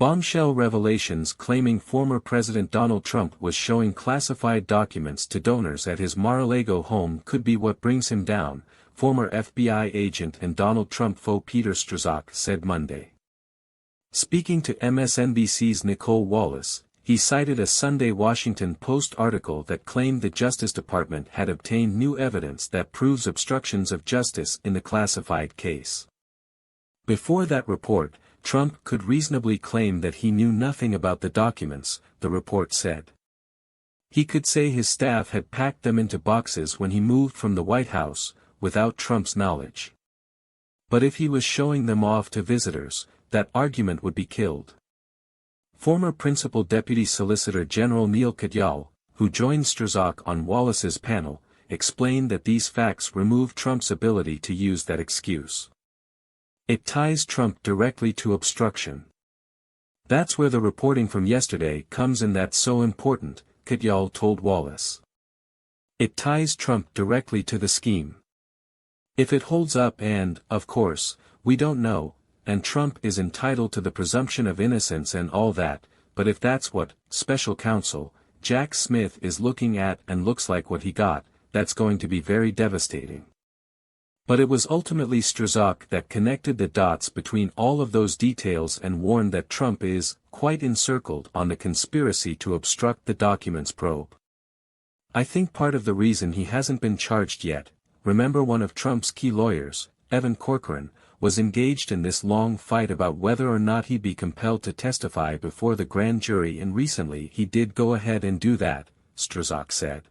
Bombshell revelations claiming former President Donald Trump was showing classified documents to donors at his Mar-a-Lago home could be what brings him down, former FBI agent and Donald Trump foe Peter Strzok said Monday. Speaking to MSNBC's Nicole Wallace, he cited a Sunday Washington Post article that claimed the Justice Department had obtained new evidence that proves obstructions of justice in the classified case. Before that report, Trump could reasonably claim that he knew nothing about the documents, the report said. He could say his staff had packed them into boxes when he moved from the White House, without Trump's knowledge. But if he was showing them off to visitors, that argument would be killed. Former Principal Deputy Solicitor General Neil Katyal, who joined Strzok on Wallace's panel, explained that these facts remove Trump's ability to use that excuse. It ties Trump directly to obstruction. That's where the reporting from yesterday comes in, that's so important, Katyal told Wallace. It ties Trump directly to the scheme. If it holds up, and, of course, we don't know, and Trump is entitled to the presumption of innocence and all that, but if that's what special counsel Jack Smith is looking at and looks like what he got, that's going to be very devastating. But it was ultimately Strzok that connected the dots between all of those details and warned that Trump is quite encircled on the conspiracy to obstruct the documents probe. I think part of the reason he hasn't been charged yet, remember one of Trump's key lawyers, Evan Corcoran, was engaged in this long fight about whether or not he'd be compelled to testify before the grand jury, and recently he did go ahead and do that, Strzok said.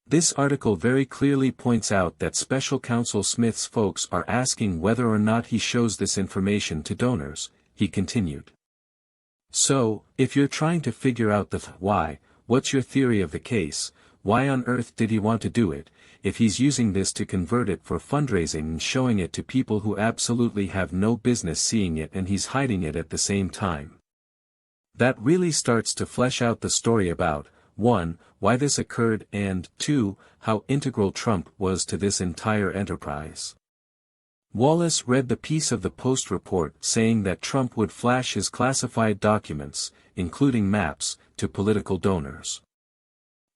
This article very clearly points out that special counsel Smith's folks are asking whether or not he shows this information to donors, he continued. So, if you're trying to figure out the why, what's your theory of the case, why on earth did he want to do it, if he's using this to convert it for fundraising and showing it to people who absolutely have no business seeing it, and he's hiding it at the same time? That really starts to flesh out the story about 1. Why this occurred, and 2. How integral Trump was to this entire enterprise. Wallace read the piece of the Post report saying that Trump would flash his classified documents, including maps, to political donors.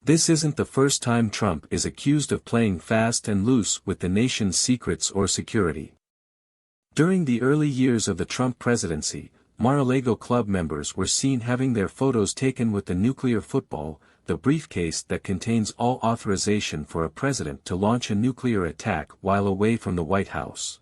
This isn't the first time Trump is accused of playing fast and loose with the nation's secrets or security. During the early years of the Trump presidency, Mar-a-Lago club members were seen having their photos taken with the nuclear football, the briefcase that contains all authorization for a president to launch a nuclear attack while away from the White House.